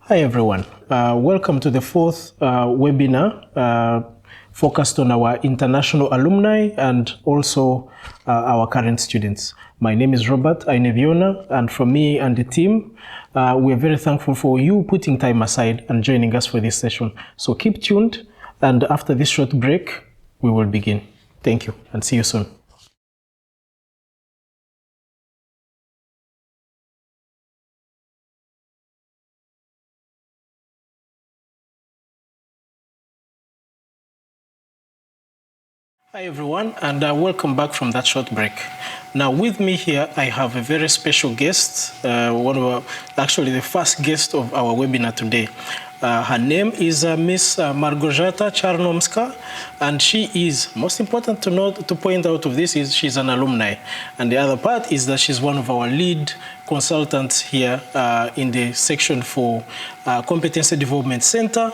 Hi everyone, welcome to the fourth webinar focused on our international alumni and also our current students. My name is Robert Aineviona, and from me and the team, we're very thankful for you putting time aside and joining us for this session. So keep tuned, and after this short break, we will begin. Thank you and see you soon. Hi everyone, and welcome back from that short break. Now with me here, I have a very special guest, actually the first guest of our webinar today. Her name is Miss Margorzata Czarnomska, and she is, most important to point out of this is she's an alumni. And the other part is that she's one of our lead consultants here in the section for Competency Development Center.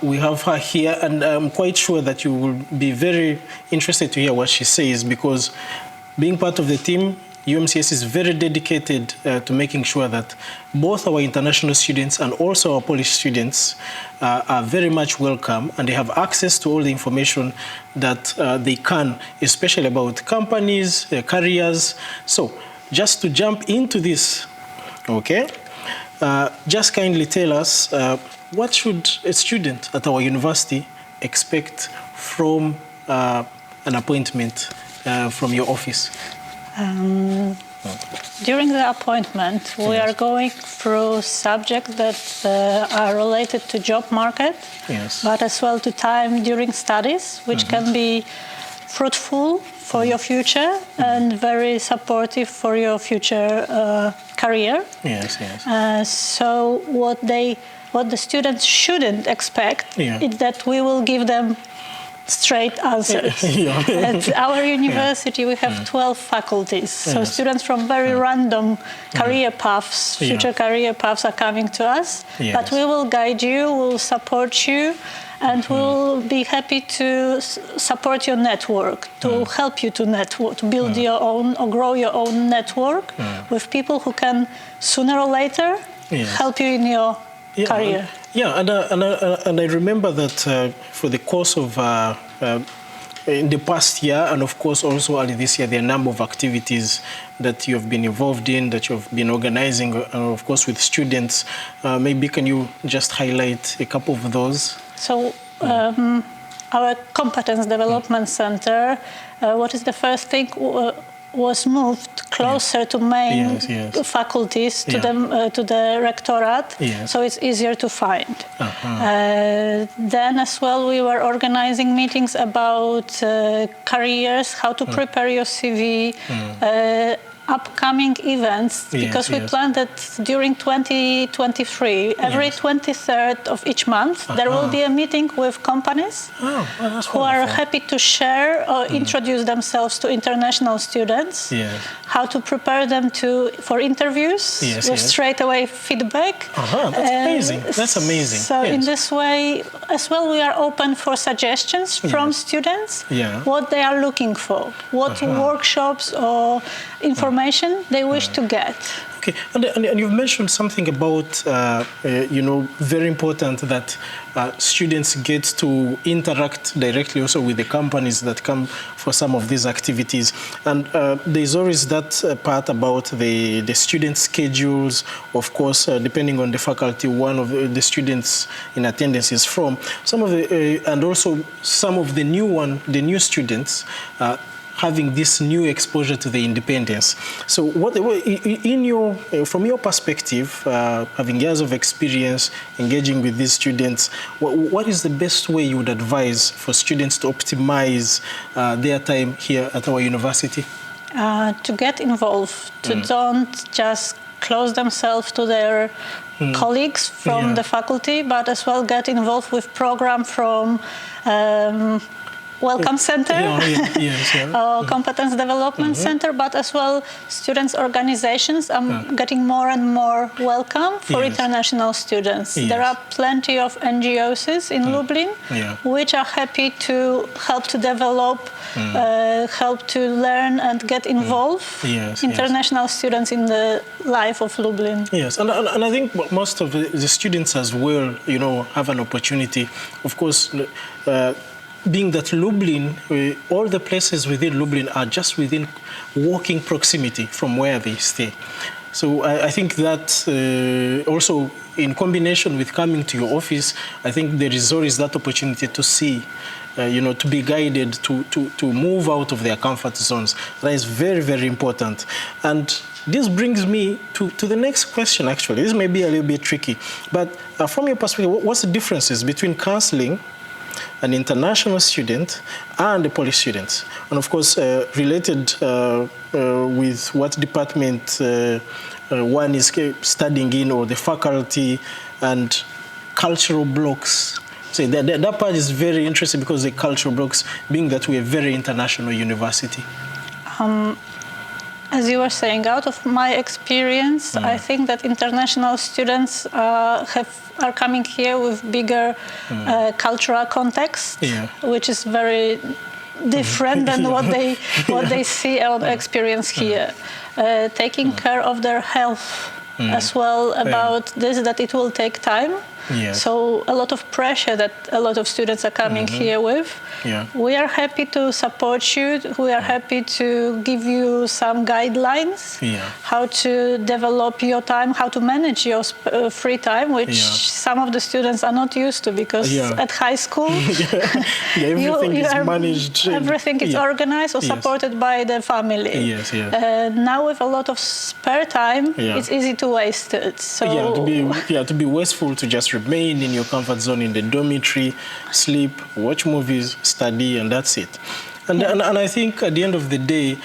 We have her here, and I'm quite sure that you will be very interested to hear what she says, because being part of the team, UMCS is very dedicated to making sure that both our international students and also our Polish students are very much welcome, and they have access to all the information that they can, especially about companies, careers. So just to jump into this, okay, just kindly tell us what should a student at our university expect from an appointment from your office? During the appointment, we are going through subjects that are related to job market, but as well to time during studies, which can be fruitful for your future and very supportive for your future career. So what the students shouldn't expect is that we will give them straight answers. At our university, we have 12 faculties. So students from very random career paths, future career paths are coming to us. But we will guide you, we will support you, and we'll be happy to support your network, to help you to network, to build your own or grow your own network with people who can sooner or later help you in your career. And I remember that for the course of in the past year, and of course also early this year, there are a number of activities that you have been involved in, that you have been organizing, of course with students. Maybe can you just highlight a couple of those? So our Competence Development Center, what is the first thing? Was moved closer to main faculties, to the rectorate, so it's easier to find. Then as well, we were organizing meetings about careers, how to prepare your CV, upcoming events, because we planned that during 2023, every 23rd of each month, there will be a meeting with companies who are happy to share or introduce themselves to international students, how to prepare them for interviews with straight away feedback. That's amazing. That's amazing. So in this way, as well, we are open for suggestions from students, what they are looking for, what workshops or information they wish to get. Okay, and you've mentioned something about, very important that students get to interact directly also with the companies that come for some of these activities. And there's always that part about the student schedules, of course, depending on the faculty, one of the students in attendance is from. Some of the, and also some of the new students, having this new exposure to the independence. So from your perspective, having years of experience engaging with these students, what is the best way you would advise for students to optimize their time here at our university? To get involved, to don't just close themselves to their colleagues from the faculty, but as well get involved with program from welcome center, or competence development center, but as well students' organizations are getting more and more welcome for international students. There are plenty of NGOs in Lublin which are happy to help to develop, help to learn and get involved international students in the life of Lublin. Yes, and I think most of the students as well, have an opportunity. Of course, being that Lublin, all the places within Lublin are just within walking proximity from where they stay. So I think that also in combination with coming to your office, I think there is always that opportunity to see, to be guided, to move out of their comfort zones. That is very, very important. And this brings me to the next question, actually. This may be a little bit tricky, but from your perspective, what's the differences between counseling an international student and a Polish student? And of course, related with what department one is studying in, or the faculty, and cultural blocks. So that part is very interesting, because the cultural blocks, being that we're a very international university. As you were saying, out of my experience, I think that international students are coming here with bigger cultural context, which is very different than what they see or experience here. Taking care of their health as well, about this, that it will take time. So a lot of pressure that a lot of students are coming here with. We are happy to support you. We are happy to give you some guidelines, how to develop your time, how to manage your free time, which some of the students are not used to, because at high school, everything is managed. Everything is organized or supported by the family. Now with a lot of spare time, it's easy to waste it. So to be wasteful, to just remain in your comfort zone in the dormitory, sleep, watch movies, study, and that's it. And I think at the end of the day,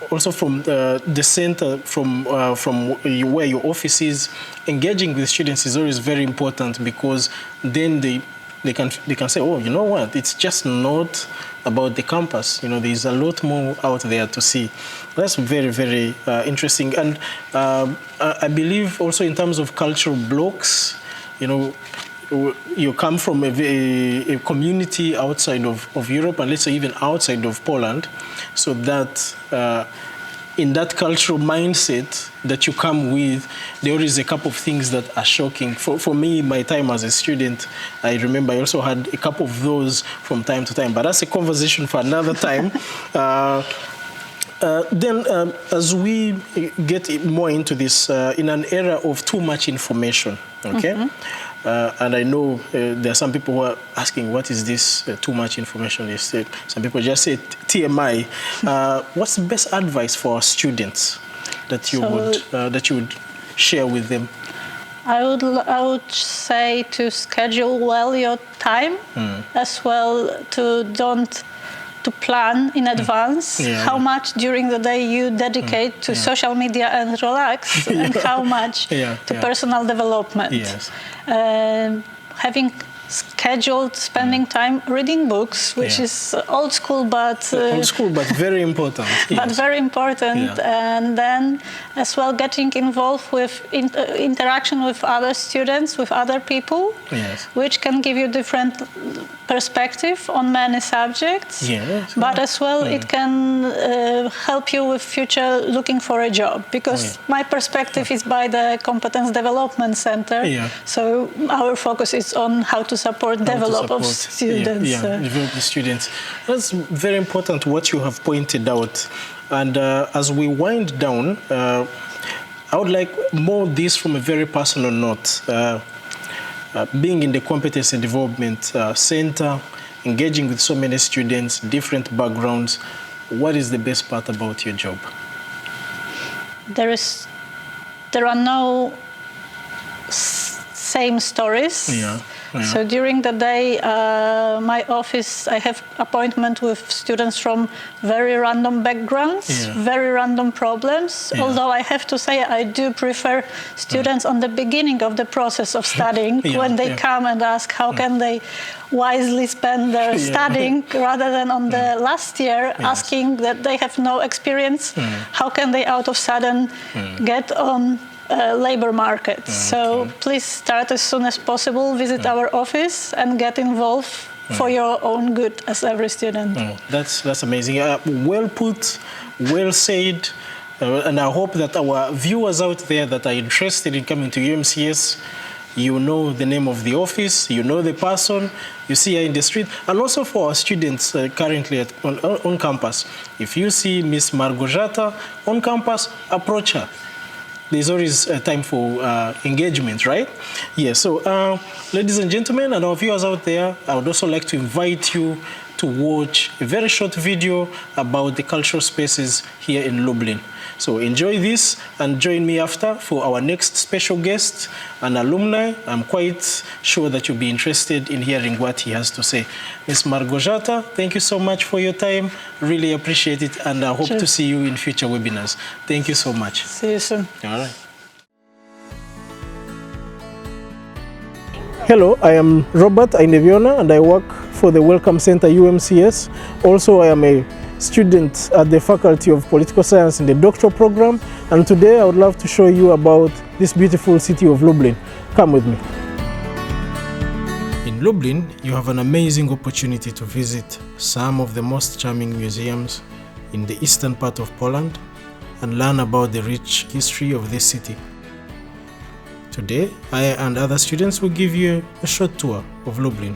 also from the center, from where your office is, engaging with students is always very important, because then they can say, oh, you know what, it's just not about the campus. There's a lot more out there to see. That's very, very interesting. And I believe also in terms of cultural blocks, you come from a community outside of Europe, and let's say even outside of Poland, so that in that cultural mindset that you come with, there is a couple of things that are shocking. For me, my time as a student, I remember I also had a couple of those from time to time, but that's a conversation for another time. Then, as we get more into this, in an era of too much information, and I know there are some people who are asking, what is this too much information? Some people just say TMI. What's the best advice for our students that you would share with them? I would say to schedule well your time, as well to plan in advance how much during the day you dedicate to social media and relax, and how much to personal development. Having scheduled spending time reading books, which is old school, but very important. But very important, and then as well getting involved with interaction with other students, with other people, which can give you different perspective on many subjects. But as well, it can help you with future looking for a job, because my perspective is by the Competence Development Center. So our focus is on how to support develop students. Develop the students. That's very important what you have pointed out. And as we wind down, I would like more of this from a very personal note. Being in the Competence and Development Center, engaging with so many students, different backgrounds, what is the best part about your job? There are no same stories. Yeah. Yeah. So during the day, my office, I have appointment with students from very random backgrounds, very random problems. Yeah. Although I have to say, I do prefer students on the beginning of the process of studying, when they come and ask how can they wisely spend their studying, rather than on the last year asking that they have no experience, how can they out of sudden get on labor market. So please start as soon as possible, visit our office and get involved for your own good as every student. That's amazing. Well put, well said. And I hope that our viewers out there that are interested in coming to UMCS, you know the name of the office, you know the person, you see her in the street. And also for our students currently on campus, if you see Miss Margojata on campus, approach her. There's always time for engagement, right? Yeah, so ladies and gentlemen, and our viewers out there, I would also like to invite you to watch a very short video about the cultural spaces here in Lublin. So enjoy this and join me after for our next special guest, an alumni. I'm quite sure that you'll be interested in hearing what he has to say. Ms. Margojata, thank you so much for your time. Really appreciate it, and I hope to see you in future webinars. Thank you so much. See you soon. All right. Hello, I am Robert Aineviona and I work for the Welcome Center UMCS. Also, I am a student at the Faculty of Political Science in the doctoral program, and today I would love to show you about this beautiful city of Lublin. Come with me. In Lublin, you have an amazing opportunity to visit some of the most charming museums in the eastern part of Poland and learn about the rich history of this city. Today, I and other students will give you a short tour of Lublin.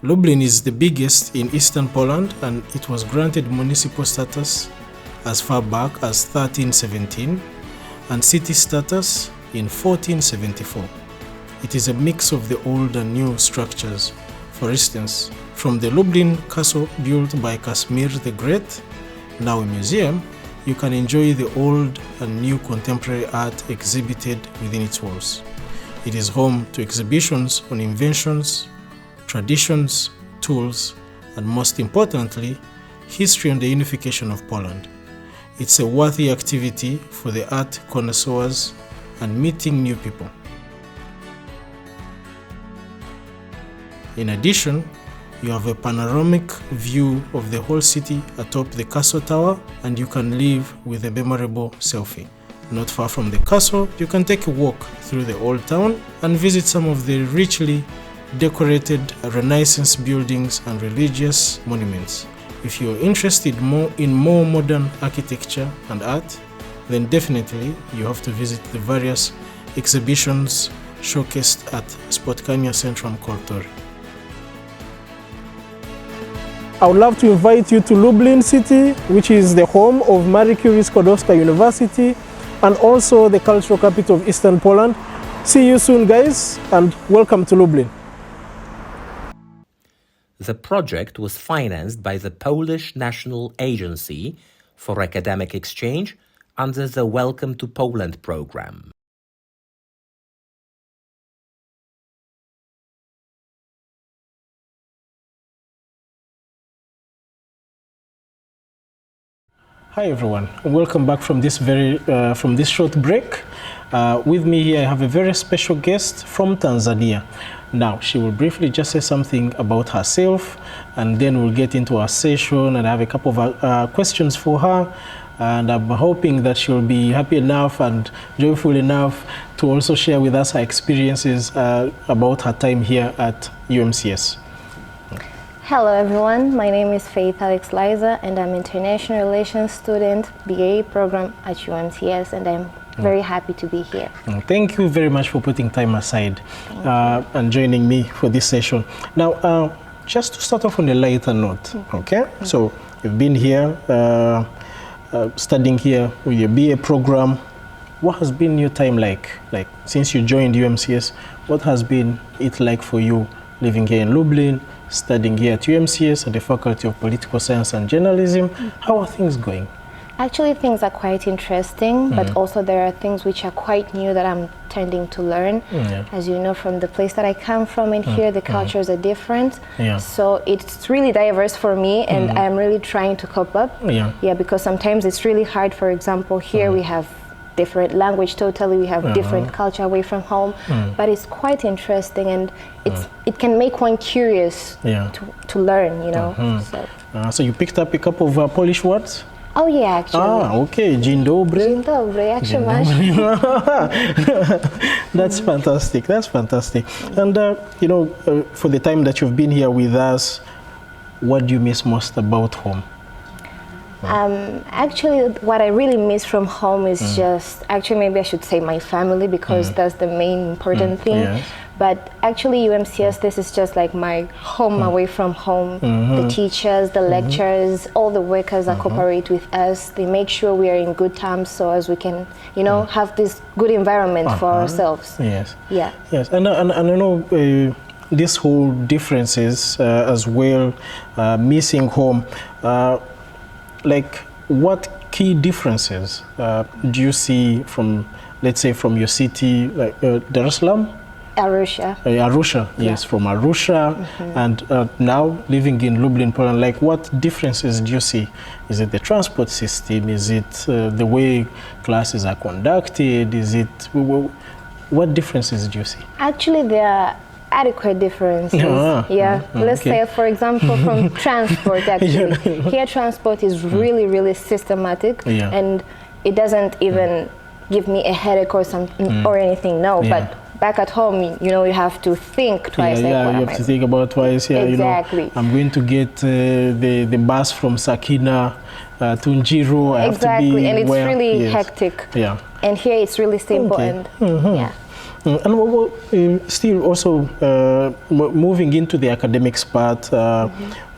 Lublin is the biggest in eastern Poland, and it was granted municipal status as far back as 1317 and city status in 1474. It is a mix of the old and new structures. For instance, from the Lublin Castle built by Casimir the Great, now a museum, you can enjoy the old and new contemporary art exhibited within its walls. It is home to exhibitions on inventions, traditions, tools, and most importantly, history and the unification of Poland. It's a worthy activity for the art connoisseurs and meeting new people. In addition, you have a panoramic view of the whole city atop the castle tower, and you can leave with a memorable selfie. Not far from the castle, you can take a walk through the old town and visit some of the richly decorated Renaissance buildings and religious monuments. If you're interested in more modern architecture and art, then definitely you have to visit the various exhibitions showcased at Spotkania Centrum Kultury. I would love to invite you to Lublin City, which is the home of Marie Curie Skłodowska University and also the cultural capital of Eastern Poland. See you soon, guys, and welcome to Lublin. The project was financed by the Polish National Agency for Academic Exchange under the Welcome to Poland program. Hi everyone, welcome back from this short break. With me here I have a very special guest from Tanzania. Now she will briefly just say something about herself, and then we'll get into our session, and I have a couple of questions for her, and I'm hoping that she'll be happy enough and joyful enough to also share with us her experiences about her time here at UMCS. Hello everyone, my name is Faith Alex Liza and I'm International Relations student, BA program at UMCS, and I'm very happy to be here. Thank you very much for putting time aside and joining me for this session. Now, just to start off on a lighter note, okay? So you've been here, studying here with your BA program. What has been your time like? Like since you joined UMCS, what has been it like for you living here in Lublin, studying here at UMCS at the Faculty of Political Science and Journalism? How are things going? Actually, things are quite interesting, but also there are things which are quite new that I'm tending to learn. As you know, from the place that I come from and here, the cultures are different. So it's really diverse for me, and I'm really trying to cope up. Because sometimes it's really hard. For example, here we have different language totally, we have different culture away from home, but it's quite interesting, and it can make one curious to learn, you know. So you picked up a couple of Polish words? Oh yeah, actually. Okay. Dzień dobry. Dzień dobry, actually. That's fantastic. That's fantastic. And you know, for the time that you've been here with us, what do you miss most about home? Actually, what I really miss from home is just, actually maybe I should say my family, because that's the main important thing. But actually UMCS, this is just like my home away from home. The teachers, the lecturers, all the workers that cooperate with us, they make sure we are in good terms so as we can, you know, have this good environment for ourselves. Yes. And I know this whole differences as well, missing home. Like, what key differences do you see from, let's say, from your city, like Dar es Salaam? Arusha. Arusha, yes, from Arusha, and now living in Lublin, Poland. Like, what differences do you see? Is it the transport system? Is it the way classes are conducted? Is it, what differences do you see? Actually, there are adequate differences. Let's say, for example, from transport, actually. Here transport is really, really systematic, and it doesn't even give me a headache or something or anything, but back at home, you know, you have to think twice. You have to think about twice. Exactly. You know, I'm going to get the bus from Sakina to Njiro. Exactly, and it's really hectic. And here it's really simple and And still also moving into the academics part,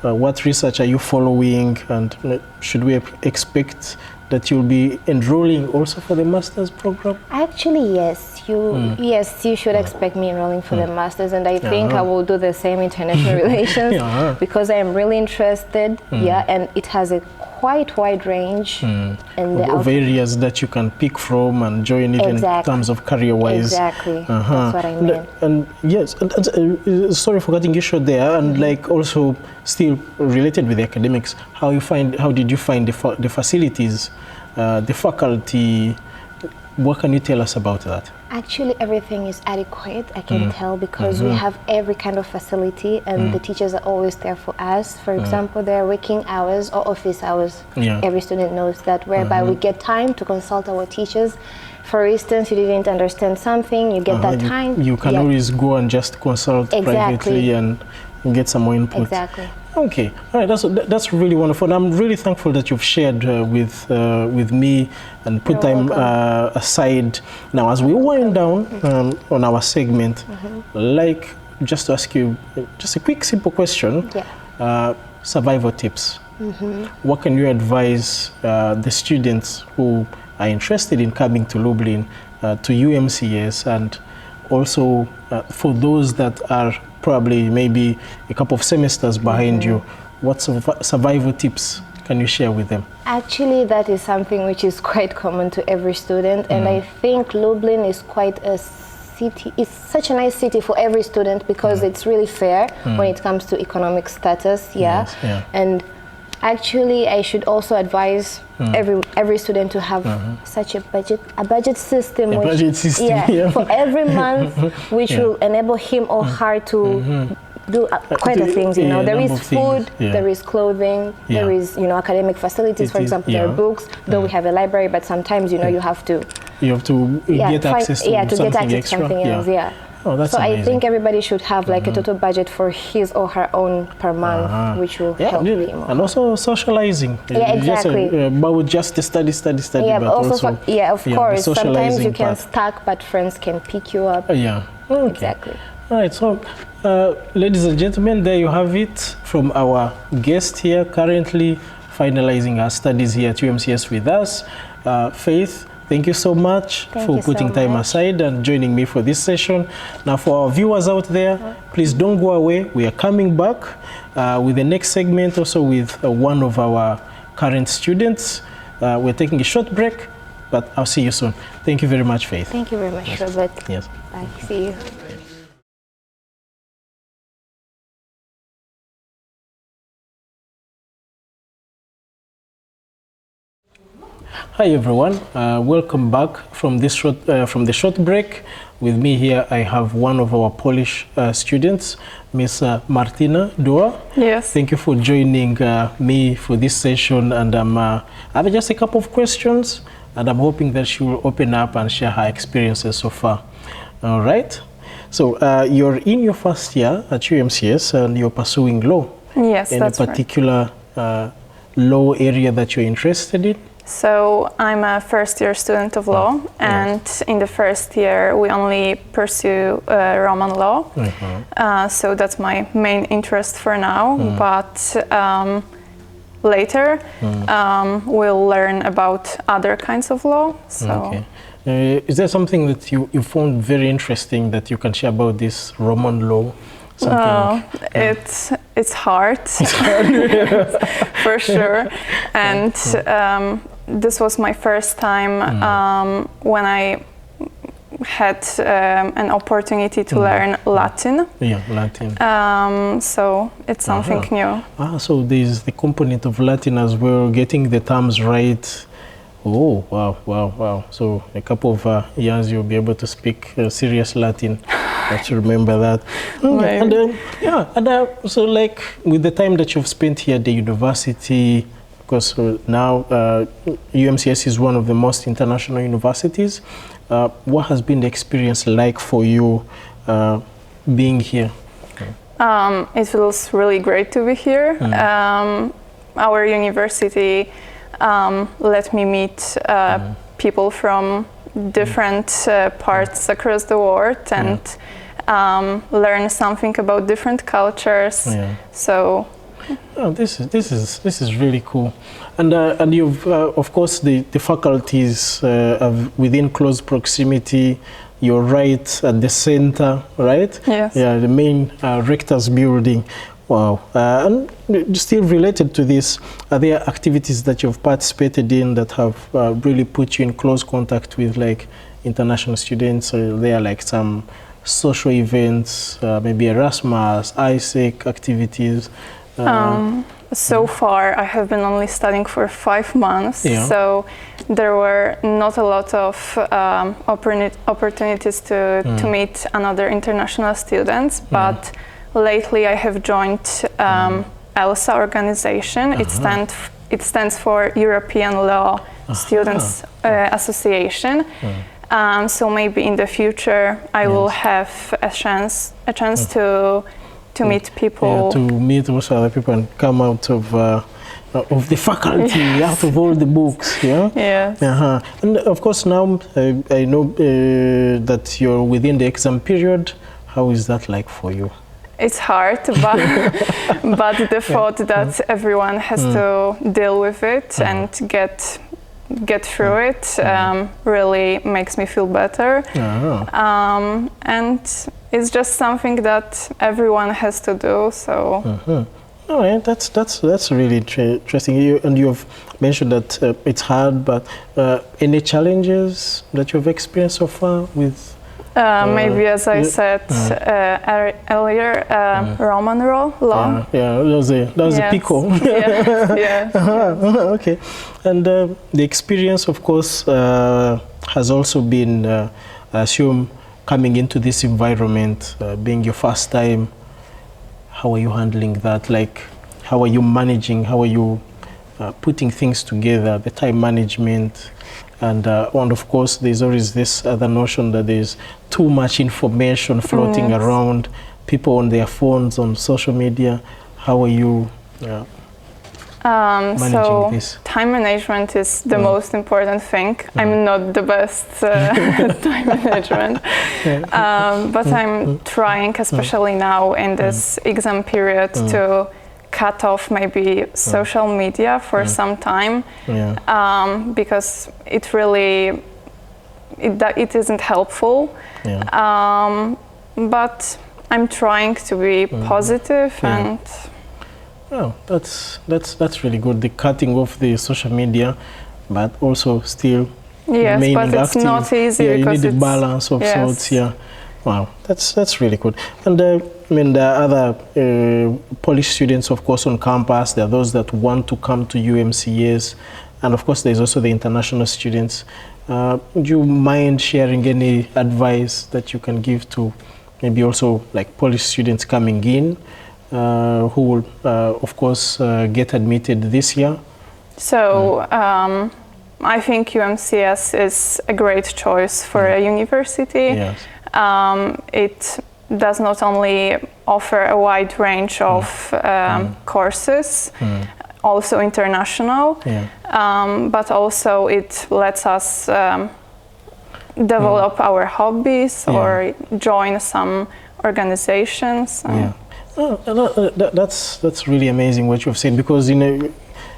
what research are you following, and should we expect that you'll be enrolling also for the master's program? Actually, yes. You should expect me enrolling for the master's, and I think I will do the same international relations because I am really interested. And it has a quite wide range of areas that you can pick from and join even in terms of career-wise. Exactly, that's what I mean. And yes, sorry for cutting you short there. And like also still related with the academics, how did you find the facilities, the faculty? What can you tell us about that? Actually, everything is adequate, I can tell, because we have every kind of facility, and the teachers are always there for us. For example, there are working hours or office hours. Every student knows that, whereby we get time to consult our teachers. For instance, you didn't understand something, you get that time. You can always go and just consult privately and get some more input. Exactly. Okay, all right. That's really wonderful. And I'm really thankful that you've shared with me and put time aside. Now, as we wind down on our segment, like just to ask you just a quick, simple question: survival tips. What can you advise the students who are interested in coming to Lublin, to UMCS, and also for those that are probably maybe a couple of semesters behind you, what survival tips can you share with them? Actually, that is something which is quite common to every student, and I think Lublin is quite a city. It's such a nice city for every student because it's really fair when it comes to economic status. And actually, I should also advise every student to have such a budget system, for every month, which will enable him or her to do quite a things. You know, there is food, there is clothing, there is academic facilities. For example, there are books. Though we have a library, but sometimes you have to get access to something extra. Else. Oh, that's so amazing. I think everybody should have like a total budget for his or her own per month, which will help him. And also socializing. Exactly. But just the study. Yeah, but also of course. Sometimes you can part. stack, but friends can pick you up. Okay. Exactly. All right. So, ladies and gentlemen, there you have it from our guest here, currently finalizing her studies here at UMCS with us, Faith. Thank you so much for putting time aside and joining me for this session. Now, for our viewers out there, please don't go away. We are coming back with the next segment, also with one of our current students. We're taking a short break. but I'll see you soon. Thank you very much, Faith. Thank you very much, Yes. Robert. Yes. Bye. See you. Hi everyone, welcome back from this from the short break. With me here, I have one of our Polish students, Miss Martina Dua. Yes. Thank you for joining me for this session, and I have just a couple of questions, and I'm hoping that she will open up and share her experiences so far. All right. So you're in your first year at UMCS, and you're pursuing law. Yes, that's a particular law area that you're interested in? So I'm a first-year student of law, and in the first year we only pursue Roman law. So that's my main interest for now. But later we'll learn about other kinds of law. So. Okay. Is there something that you found very interesting that you can share about this Roman law? It's hard, for sure. And this was my first time when I had an opportunity to learn Latin. Yeah, Latin. So it's something new. So there's the component of Latin as well, getting the terms right. Oh, wow. So a couple of years you'll be able to speak serious Latin. Let's remember that. So like with the time that you've spent here at the university, because now UMCS is one of the most international universities. What has been the experience like for you being here? It feels really great to be here. Our university let me meet people from different parts across the world and learn something about different cultures. So. Oh, this is really cool, and you've of course the faculties are within close proximity. You're right at the center, right? Yes. Yeah, the main rector's building. Wow. And still related to this, are there activities that you've participated in that have really put you in close contact with like international students? Are there like some social events, maybe Erasmus, ISEC activities? So far, I have been only studying for 5 months, so there were not a lot of opportunities to meet another international students, but lately I have joined ELSA organization. It stands for European Law Students Association. So maybe in the future I will have a chance to meet people. To meet also other people and come out of the faculty, out of all the books. Yes. And of course now I know that you're within the exam period. How is that like for you? It's hard, but the thought that everyone has to deal with it and get through it really makes me feel better. And it's just something that everyone has to do. So. Oh, yeah, that's really interesting. And you've mentioned that it's hard, but any challenges that you've experienced so far with? Maybe, as I said earlier, Roman law. That was a pickle. Yes. Okay. And the experience, of course, has also been, I assume, coming into this environment, being your first time. How are you handling that? Like, how are you managing? How are you putting things together? The time management. And of course, there's always this other notion that there's too much information floating around, people on their phones, on social media. How are you managing this? Time management is the most important thing. I'm not the best at time management, but I'm trying, especially now in this exam period, to cut off maybe social media for some time, because it really it isn't helpful. But I'm trying to be positive and. Oh, that's really good. The cutting off the social media, but also still Yes, remaining but it's active. not easy. Yeah, you because need a balance of yes. sorts. Yeah, wow, that's really good. And I mean, there are other Polish students, of course, on campus. There are those that want to come to UMCS, and of course, there's also the international students. Would you mind sharing any advice that you can give to maybe also like Polish students coming in who will, of course, get admitted this year? So I think UMCS is a great choice for a university. Yes. It does not only offer a wide range of courses, also international, but also it lets us develop our hobbies or join some organizations. That's really amazing what you've said, because in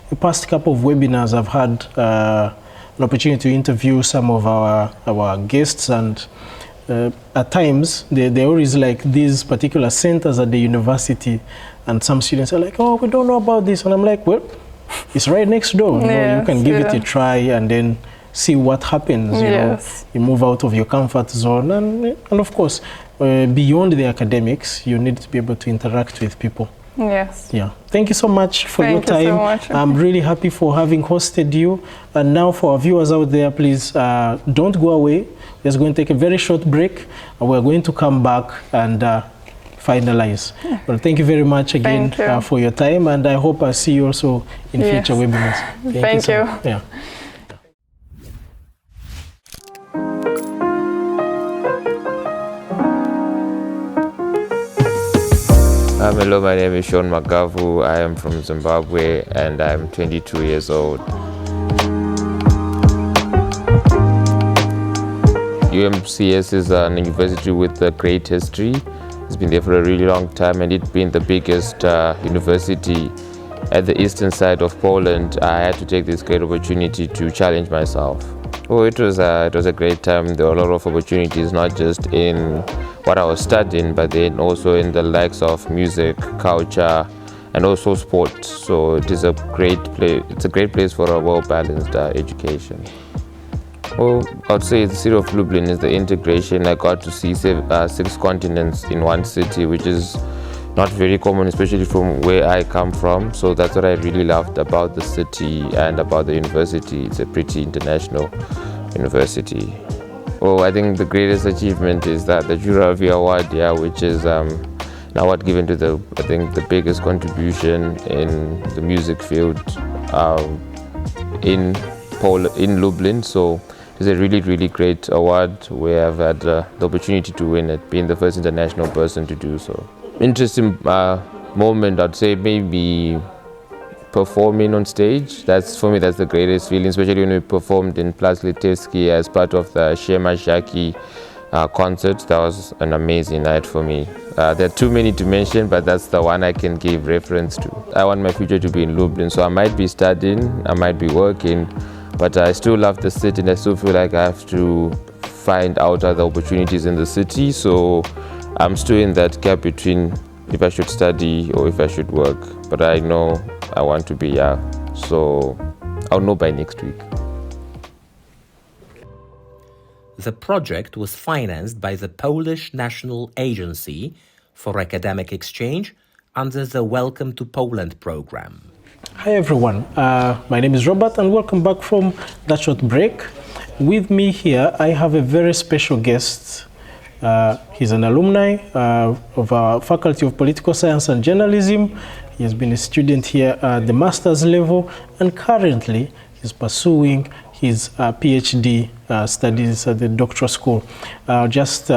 the past couple of webinars I've had an opportunity to interview some of our guests, and at times they always like these particular centers at the university, and some students are like, oh, we don't know about this, and I'm like, well, it's right next door. You can give it a try and then see what happens. You know, you move out of your comfort zone, and of course, beyond the academics, you need to be able to interact with people. Yes. Yeah. Thank you so much for your time. Thank you so much. I'm really happy for having hosted you. And now for our viewers out there, please don't go away. We're just going to take a very short break, and we're going to come back and finalize. Well, thank you very much again for your time, and I hope I see you also in future webinars. Thank you. Yeah. Hello, my name is Sean Magavu. I am from Zimbabwe and I'm 22 years old. UMCS is an university with a great history. It's been there for a really long time, and it being the biggest university at the eastern side of Poland, I had to take this great opportunity to challenge myself. Oh, it was a great time. There were a lot of opportunities, not just in what I was studying, but then also in the likes of music, culture, and also sport. So it is a great place. It's a great place for a well-balanced education. Well, I'd say the city of Lublin is the integration. I got to see 6 continents in one city, which is not very common, especially from where I come from. So that's what I really loved about the city and about the university. It's a pretty international university. Well, I think the greatest achievement is that the Juravi Award, which is an award given to the biggest contribution in the music field in Lublin. So it's a really, really great award where I've had the opportunity to win it, being the first international person to do so. Interesting moment, I'd say maybe performing on stage. For me, that's the greatest feeling, especially when we performed in Plac Litewski as part of the Shema Shaki concert. That was an amazing night for me. There are too many to mention, but that's the one I can give reference to. I want my future to be in Lublin, so I might be studying, I might be working, but I still love the city, and I still feel like I have to find out other opportunities in the city. So I'm still in that gap between if I should study or if I should work. But I know I want to be so I'll know by next week. The project was financed by the Polish National Agency for Academic Exchange under the Welcome to Poland program. Hi everyone, my name is Robert and welcome back from that short break. With me here I have a very special guest. He's an alumni of our Faculty of Political Science and Journalism. He has been a student here at the master's level, and currently he's pursuing his PhD studies at the doctoral school. I'll just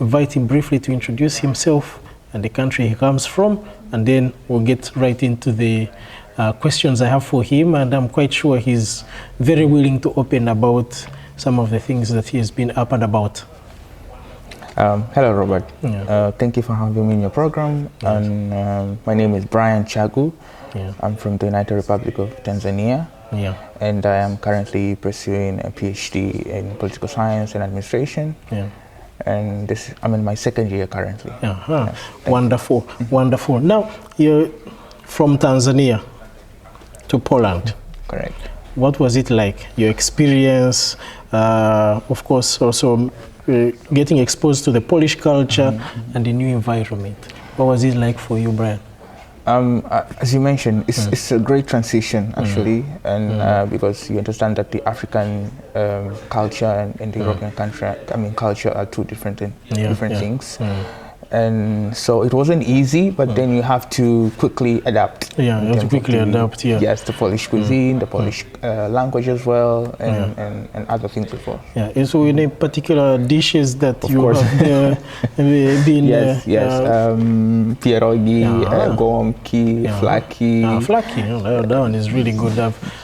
invite him briefly to introduce himself and the country he comes from, and then we'll get right into the questions I have for him, and I'm quite sure he's very willing to open about some of the things that he has been up and about. Hello, Robert. Thank you for having me in your program. Yes. And my name is Brian Chagu. Yeah. I'm from the United Republic of Tanzania. Yeah. And I am currently pursuing a PhD in political science and administration. Yeah. And I'm in my second year currently. Uh-huh. Wonderful, wonderful. Now, you're from Tanzania to Poland. Correct. what was it like? Your experience, of course, also getting exposed to the Polish culture and the new environment. What was it like for you, Brian? As you mentioned, it's a great transition actually, and because you understand that the African culture and the European culture are two different things. And so it wasn't easy, but then you have to quickly adapt. Yeah, you have to quickly adapt, yeah. Yes, the Polish cuisine, the Polish language as well, and other things as well. Yeah, and so any particular dishes that you have been... Yes, pierogi, gomki, flaki. Flaki, that one is really good.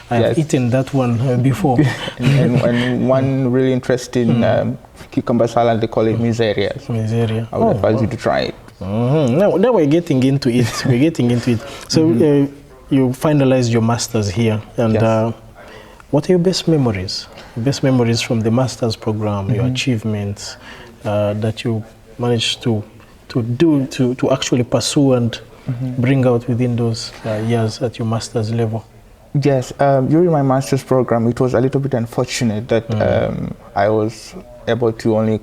I've eaten that one before. and one really interesting cucumber salad, they call it miseria. Miseria. I would advise you to try it. Now we're getting into it. So you finalized your master's here, and what are your best memories? Best memories from the master's program, your achievements that you managed to actually pursue and bring out within those years at your master's level. Yes, during my master's program, it was a little bit unfortunate that I was able to only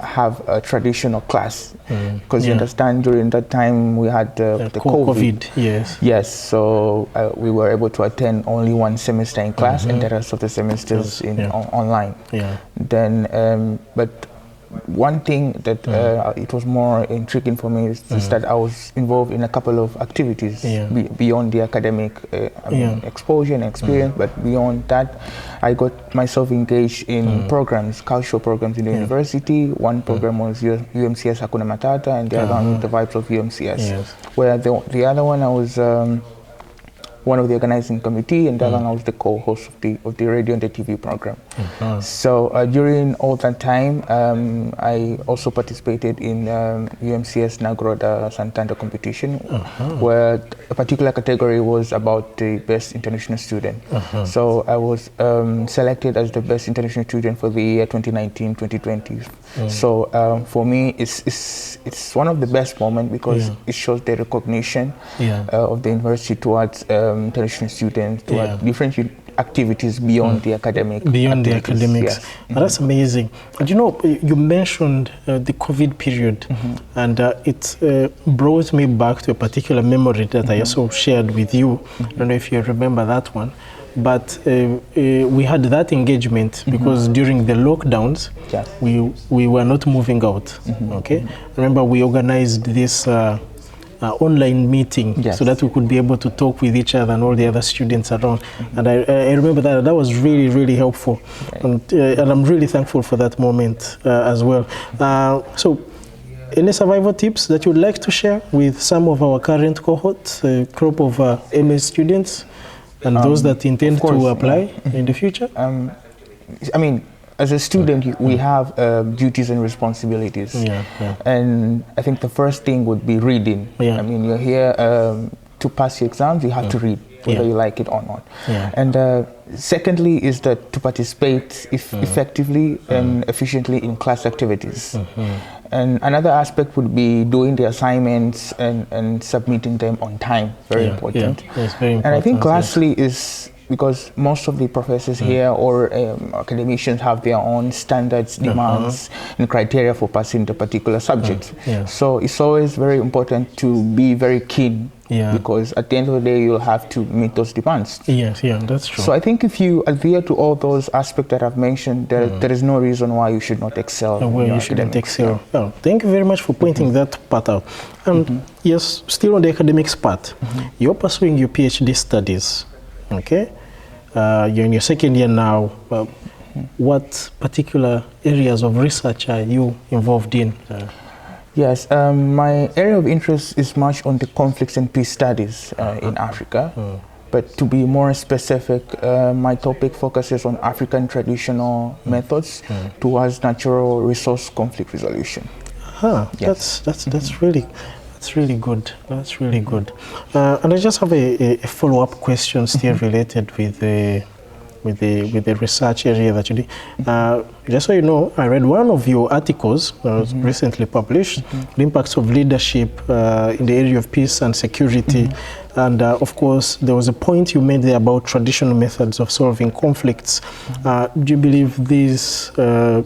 have a traditional class, because you understand during that time we had the COVID. Yes, so we were able to attend only one semester in class and the rest of the semesters online. Then but one thing that it was more intriguing for me is that I was involved in a couple of activities beyond the academic exposure and experience, but beyond that I got myself engaged in programs, cultural programs in the university. One program was UMCS Hakuna Matata, and the other one was the Vibes of UMCS, where the other one I was one of the organizing committee, and the other one I was the co-host of the radio and the TV program. So during all that time, I also participated in UMCS Nagroda Santander competition, where a particular category was about the best international student. So I was selected as the best international student for the year 2019-2020. So for me, it's one of the best moments, because it shows the recognition of the university towards international students, towards different activities beyond the academic. Beyond the academics. Yes. That's amazing. And you know, you mentioned the COVID period, and it brought me back to a particular memory that I also shared with you. I don't know if you remember that one, but we had that engagement because during the lockdowns, we were not moving out. Okay, remember we organized this online meeting so that we could be able to talk with each other and all the other students around. And I remember that was really, really helpful. And I'm really thankful for that moment as well. So any survival tips that you would like to share with some of our current cohorts, a crop of MS students, and those that intend to apply in the future? I mean, as a student, we have duties and responsibilities. And I think the first thing would be reading. I mean, you're here to pass your exams, you have to read, whether you like it or not. And secondly is that to participate effectively and efficiently in class activities. And another aspect would be doing the assignments and submitting them on time. Very important. Yes, very important. And I think lastly is, because most of the professors here or academicians have their own standards, demands, and criteria for passing the particular subject. So it's always very important to be very keen, because at the end of the day, you'll have to meet those demands. Yes, that's true. So I think if you adhere to all those aspects that I've mentioned, there is no reason why you should not excel. Well, you shouldn't excel. Well, thank you very much for pointing that part out. And yes, still on the academics part, you're pursuing your PhD studies. Okay, you're in your second year now. What particular areas of research are you involved in? Yes, my area of interest is much on the conflicts and peace studies in Africa. But to be more specific, my topic focuses on African traditional methods towards natural resource conflict resolution. That's really good. That's really good. And I just have a follow-up question still related with with the research area that you do. Just so you know, I read one of your articles that was recently published, the impacts of leadership in the area of peace and security. And of course, there was a point you made there about traditional methods of solving conflicts. Do you believe these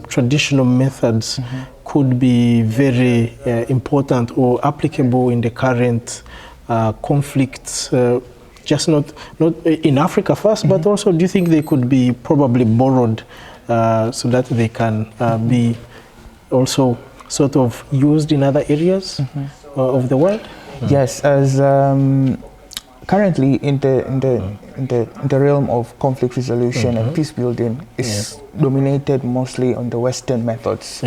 traditional methods could be very important or applicable in the current conflicts, just not in Africa first, but also do you think they could be probably borrowed so that they can be also sort of used in other areas of the world? Yes, as currently in the realm of conflict resolution and peace building is dominated mostly on the Western methods.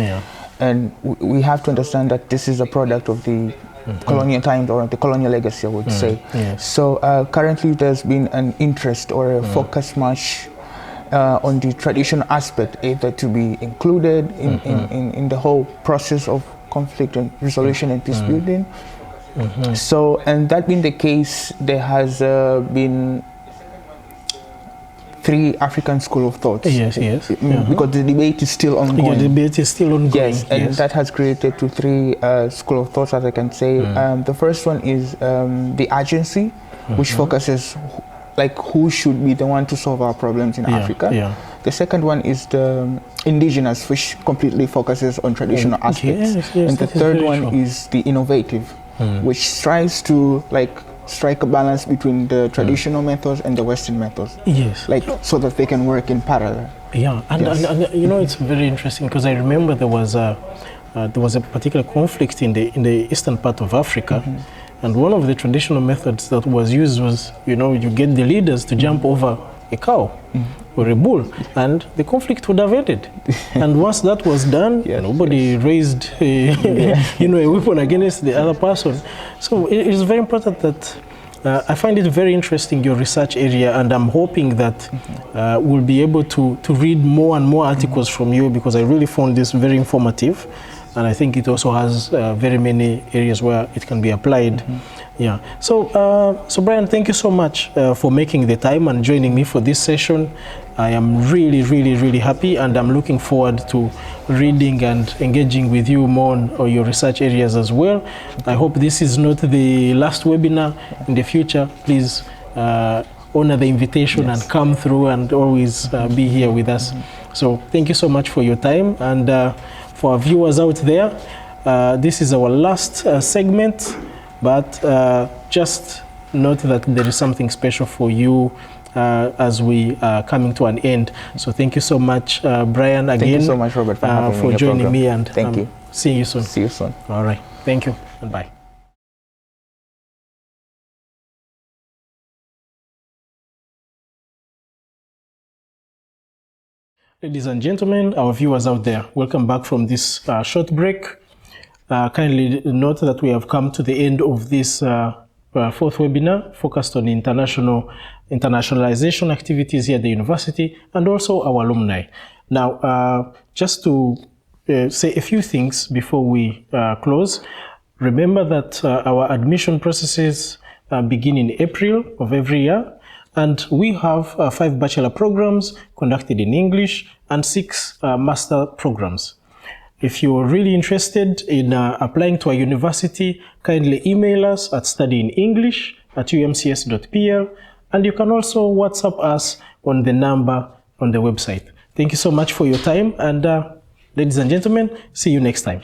And we have to understand that this is a product of the colonial times or the colonial legacy, I would say. So currently there's been an interest or a focus much on the traditional aspect, either to be included in the whole process of conflict and resolution and peace building. So, and that being the case, there has been 3 African school of thoughts. Because the debate is still ongoing. The debate is still ongoing. Yes, and that has created 3 school of thoughts, as I can say. The first one is the agency, which focuses like who should be the one to solve our problems in Africa. The second one is the indigenous, which completely focuses on traditional aspects. And the third one is the innovative, which tries to like strike a balance between the traditional methods and the Western methods. Like so that they can work in parallel. And you know, it's very interesting because I remember there was a particular conflict in the eastern part of Africa. And one of the traditional methods that was used was, you know, you get the leaders to jump over a cow or a bull, and the conflict would have ended. And once that was done, nobody raised you know, a weapon against the other person. So it is very important that I find it very interesting, your research area, and I'm hoping that we'll be able to read more and more articles from you, because I really found this very informative. And I think it also has very many areas where it can be applied. So Brian, thank you so much for making the time and joining me for this session. I am really, really, really happy, and I'm looking forward to reading and engaging with you more on your research areas as well. I hope this is not the last webinar. In the future, please honor the invitation and come through and always be here with us. So thank you so much for your time. And for our viewers out there, this is our last segment, but just note that there is something special for you as we are coming to an end. So thank you so much, Brian, again. Thank you so much, Robert, for joining me. And thank you. See you soon. See you soon. All right. Thank you, and bye. Ladies and gentlemen, our viewers out there, welcome back from this short break. Kindly note that we have come to the end of this 4th webinar focused on internationalization activities here at the university and also our alumni. Now, just to say a few things before we close, remember that our admission processes begin in April of every year. And we have 5 bachelor programs conducted in English and 6 master programs. If you're really interested in applying to a university, kindly email us at studyingenglish@umcs.pl, and you can also WhatsApp us on the number on the website. Thank you so much for your time, and ladies and gentlemen, see you next time.